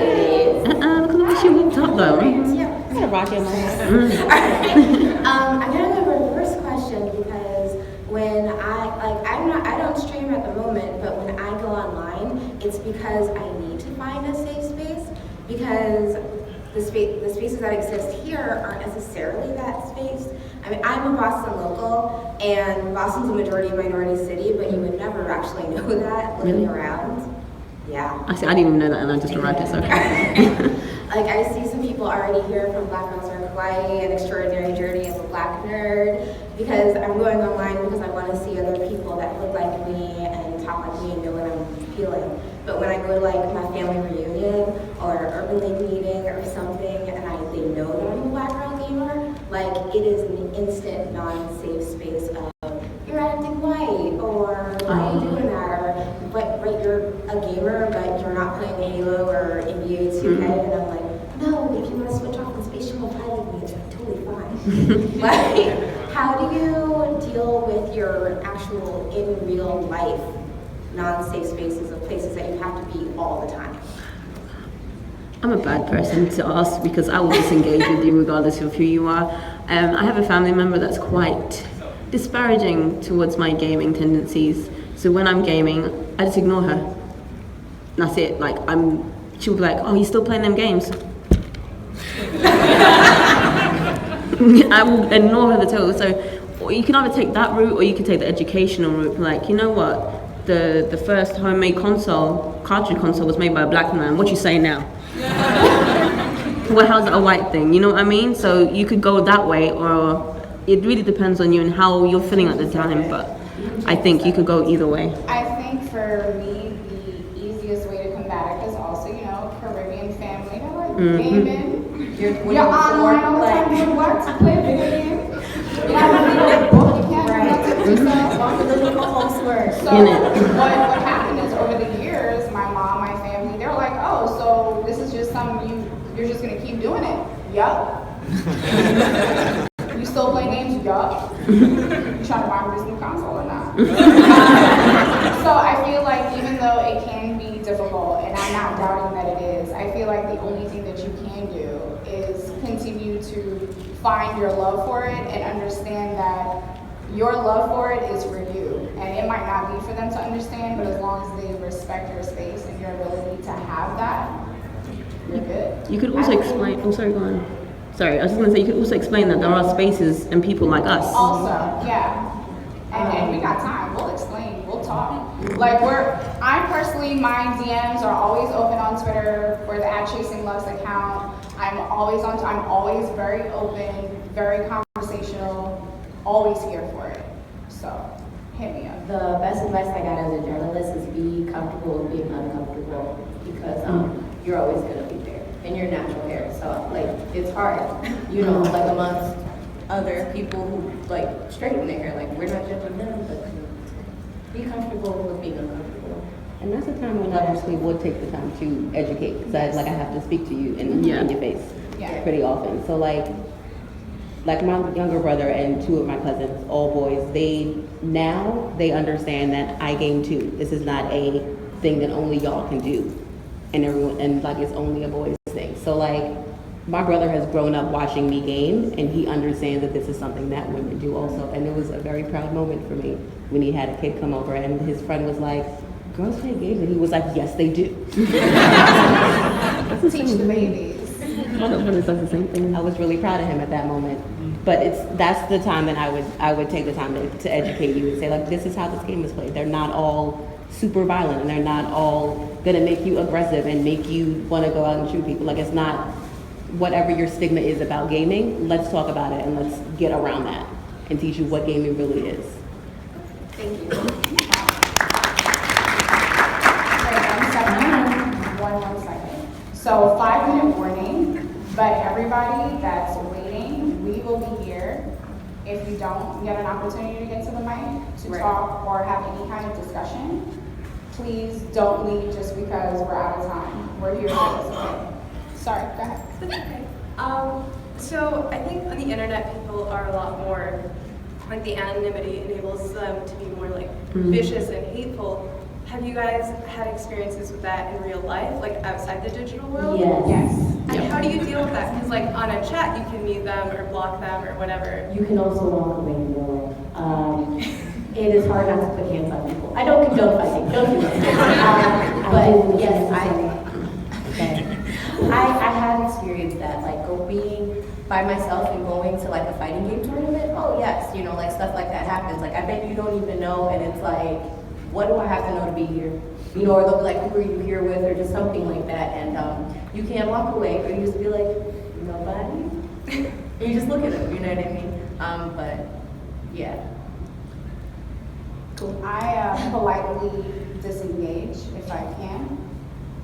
Look at the way she walked up though. I got a rocket in my head. I got a reverse question because when I don't stream at the moment, but when I go online, it's because I need to find a safe space because the spaces that exist here aren't necessarily that space. I mean, I'm a Boston local, and Boston's a majority minority city, but you would never actually know that looking around. Yeah. I didn't even know that, and I just arrived. It's okay. Like, I see some people already here from Black Girls Are Kawaii, An Extraordinary Journey as a Black Nerd, because I'm going online because I want to see other people that look like me and talk like me and know what I'm feeling. But when I go to like my family reunion or Urban League meeting or something and they know that I'm a Black Girl gamer, like it is an instant non-safe space of you're acting white or why are you doing that or but you're a gamer but you're not playing Halo or NBA 2K and I'm like, no, if you want to switch off the space you will pilot me, it's totally fine. Like, how do you deal with your actual in real life non-safe spaces of places that you have to be all the time? I'm a bad person to ask because I will disengage with you regardless of who you are. I have a family member that's quite disparaging towards my gaming tendencies. So when I'm gaming, I just ignore her. That's it. Like she'll be like, "Oh, you still playing them games?" I will ignore her the total. So you can either take that route or you can take the educational route. Like, you know what? The first homemade cartridge console was made by a black man. What you say now? Well, how's it a white thing? You know what I mean? So you could go that way, or it really depends on you and how you're feeling at the time. But I think you could go either way. I think for me, the easiest way to combat it is also, you know, Caribbean family that like gaming. You're 24, You're online all the time doing what? Play a video game? You have to read a book, you can't do nothing with yourself. On the little homework. So what happened is over the years, my mom, my family, they're like, oh, so this is just something you're just gonna keep doing it? Yup. You still play games? Yup. You trying to buy me this new console or not? So I feel like even though it can be difficult, and I'm not doubting that it is, I feel like the only thing that you can do is continue to find your love for it and understand that your love for it is for you. And it might not be for them to understand, but as long as they respect your space and your ability to have that, you're good. You could also explain, oh sorry, go on. Sorry, I was just gonna say, you could also explain that there are spaces and people like us. Also, yeah. And we got time, we'll explain, we'll talk. Like I personally, my DMs are always open on Twitter for the @ChasingLux account. I'm always very open, very conversational, always here for it. So, hit me up. The best advice I got as a journalist is be comfortable with being uncomfortable, because you're always gonna be there, and you're natural hair, so like it's hard, you know, like amongst other people who like straighten their hair, like we're not judging them, but be comfortable with being uncomfortable. And that's the time when I actually would take the time to educate, because I have to speak to you in your face pretty often. So like my younger brother and two of my cousins, all boys, they understand that I game too. This is not a thing that only y'all can do, and like it's only a boys thing. So like my brother has grown up watching me game, and he understands that this is something that women do also. And it was a very proud moment for me when he had a kid come over and his friend was like, girls play games? And he was like, yes, they do. Teach the babies. That's the same thing. I was really proud of him at that moment. But that's the time that I would take the time to educate you and say, like, this is how this game is played. They're not all super violent, and they're not all gonna make you aggressive and make you wanna go out and shoot people. Like, it's not whatever your stigma is about gaming. Let's talk about it and let's get around that and teach you what gaming really is. Thank you. One second. So 5-minute warning, but everybody that's waiting, we will be here. If you don't get an opportunity to get to the mic to talk or have any kind of discussion, please don't leave just because we're out of time. We're here for this, okay? Sorry, go ahead. Okay. So I think on the internet, people are a lot more, like the anonymity enables them to be more like vicious and hateful. Have you guys had experiences with that in real life, like outside the digital world? Yes. And how do you deal with that? Because like on a chat, you can mute them or block them or whatever. You can also walk away in real life. It is hard not to put hands on people. I don't condone fighting, don't do that. But yes, I have experienced that, like being by myself and going to like a fighting game tournament. Oh yes, you know, like stuff like that happens. Like I bet you don't even know, and it's like, what do I have to know to be here? You know, or they'll be like, who are you here with, or just something like that. And you can't walk away, or you just be like, nobody. And you just look at them, you know what I mean? But yeah. Cool. I politely disengage if I can.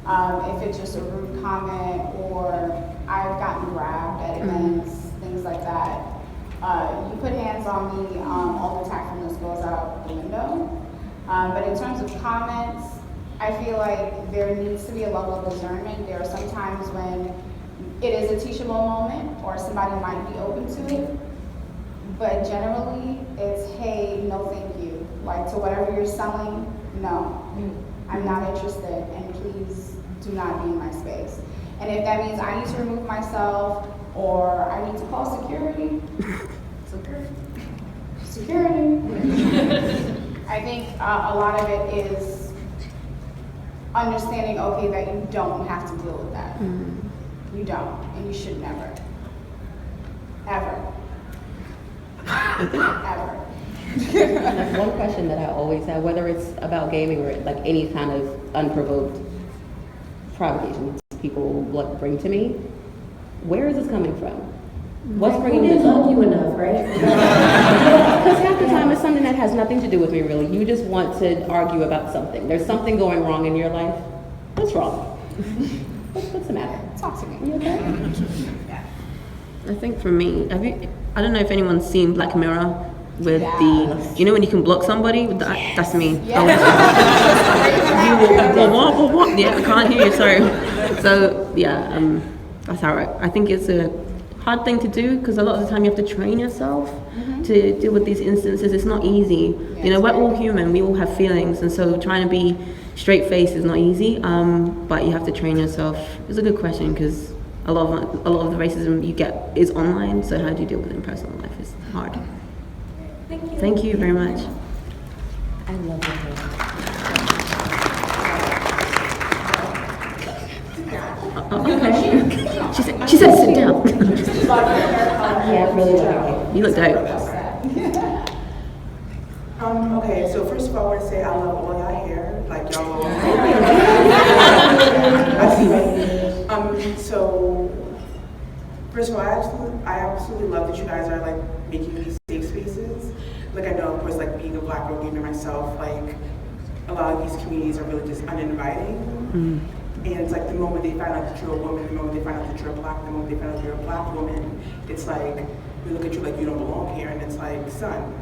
If it's just a rude comment or I've gotten grabbed at events, things like that, you put hands on me, all the tactfulness goes out the window. But in terms of comments, I feel like there needs to be a level of discernment. There are some times when it is a teachable moment or somebody might be open to it. But generally, it's, hey, no thank you. Like, to whatever you're selling, no. I'm not interested, and please do not be in my space. And if that means I need to remove myself or I need to call security, security. I think a lot of it is understanding, okay, that you don't have to deal with that. You don't, and you should never. Ever. Ever. That's one question that I always have, whether it's about gaming or like any kind of unprovoked provocations people bring to me. Where is this coming from? What's bringing this up? Love you enough, right? Because half the time it's something that has nothing to do with me, really. You just want to argue about something. There's something going wrong in your life. What's wrong? What's the matter? Talk to me. You okay? I think for me, I don't know if anyone's seen Black Mirror with the, you know when you can block somebody with that? That's me. What? Yeah, I can't hear you, sorry. So yeah, that's alright. I think it's a hard thing to do because a lot of the time you have to train yourself to deal with these instances. It's not easy. You know, we're all human, we all have feelings, and so trying to be straight faced is not easy, but you have to train yourself. It's a good question because a lot of the racism you get is online, so how do you deal with it in personal life is hard. Thank you very much. I love your hair. Okay. She said sit down. Yeah, really love your hair. You look dope. Okay, so first of all, I want to say I love all y'all hair, like y'all. So first of all, I absolutely love that you guys are like making these safe spaces. Like I know, of course, like being a Black girl gamer myself, like a lot of these communities are really just uninviting. And it's like the moment they find out that you're a woman, the moment they find out that you're Black, the moment they find out you're a Black woman, it's like we look at you like you don't belong here, and it's like, son,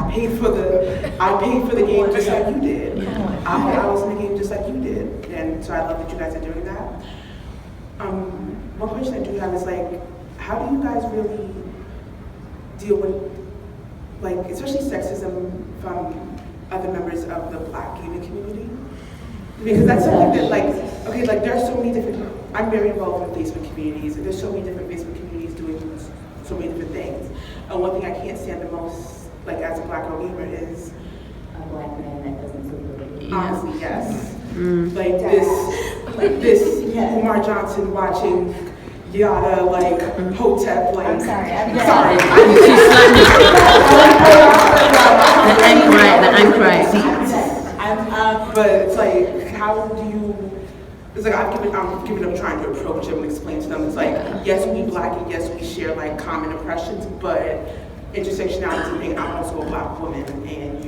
I paid for the game just like you did. I was in the game just like you did, and so I love that you guys are doing that. One question I do have is like, how do you guys really deal with, like, especially sexism from other members of the Black gaming community? Because that's something that, like, okay, like there are so many different, I'm very involved in Facebook communities, and there's so many different Facebook communities doing so many different things. And one thing I can't stand the most, like as a Black girl gamer, is a Black man that doesn't supervise. Honestly, yes. Like this Umar Johnson watching Yada, like Hotep, like. I'm sorry. I'm crying. But it's like, how do you? It's like I'm giving up trying to approach them and explain to them. It's like, yes, we Black and yes, we share like common impressions, but intersectionality being I'm also a Black woman and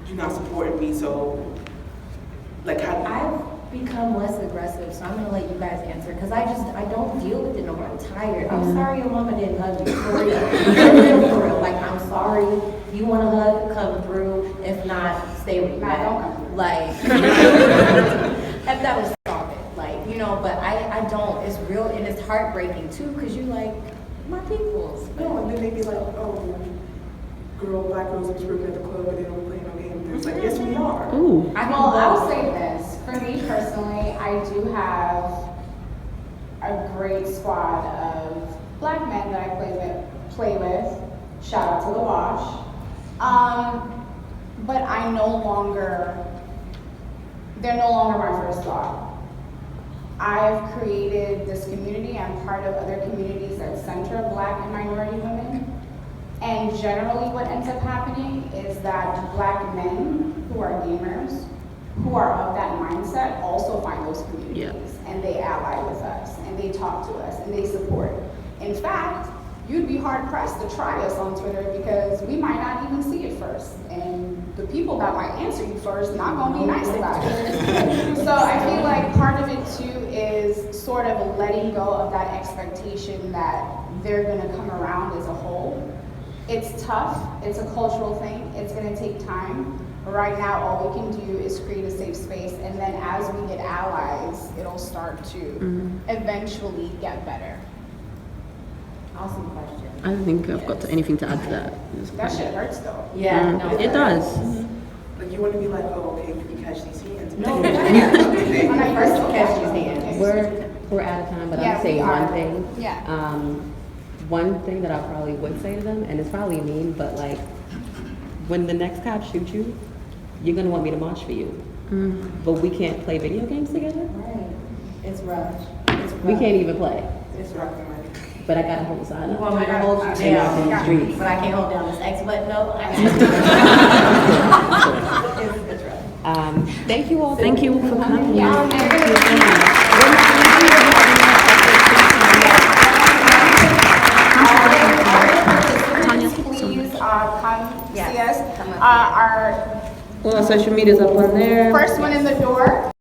you're not supporting me, so like how? I've become less aggressive, so I'm gonna let you guys answer because I don't deal with it no more. I'm tired. I'm sorry your mama didn't hug you. For real. For real. Like I'm sorry. You want a hug? Come through. If not, stay with me. Like if that was stop it. Like but I don't. It's real and it's heartbreaking too because you like my peoples. No, and then they be like, oh, Black girls are screwed at the club, but they don't play no game. It's like, yes, we are. Ooh. I'll say this. For me personally, I do have a great squad of Black men that I play with. Shout out to the Wash. But they're no longer my first thought. I've created this community. I'm part of other communities that center Black and minority women. And generally what ends up happening is that Black men who are gamers, who are of that mindset, also find those communities and they ally with us and they talk to us and they support. In fact, you'd be hard pressed to try us on Twitter because we might not even see it first. And the people that might answer you first not gonna be nice about it. So I feel like part of it too is sort of letting go of that expectation that they're gonna come around as a whole. It's tough, it's a cultural thing, it's gonna take time. But right now, all we can do is create a safe space, and then as we get allies, it'll start to eventually get better. Awesome question. I don't think I've got anything to add to that. That shit hurts though. Yeah, no, it does. Like you want to be like, oh, okay, can you catch these hands? No, when I first catch these hands. We're out of time, but I'll say one thing. Yeah. One thing that I probably would say to them, and it's probably mean, but like, when the next cop shoots you, you're gonna want me to march for you. But we can't play video games together. Right. It's rough. We can't even play. It's rough. But I gotta hold the sign up. You want me to hold you down? But I can't hold down this X button though. It's rough. Thank you all. Thank you for coming. Please come see us. All our social media's up on there. First one in the door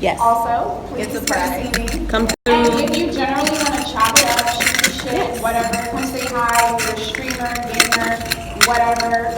Yes. Also, please It's a come pride. see me. Come And through. if you generally want to chop it up, shoot the shit, whatever, come say hi. If you're a streamer, gamer, whatever.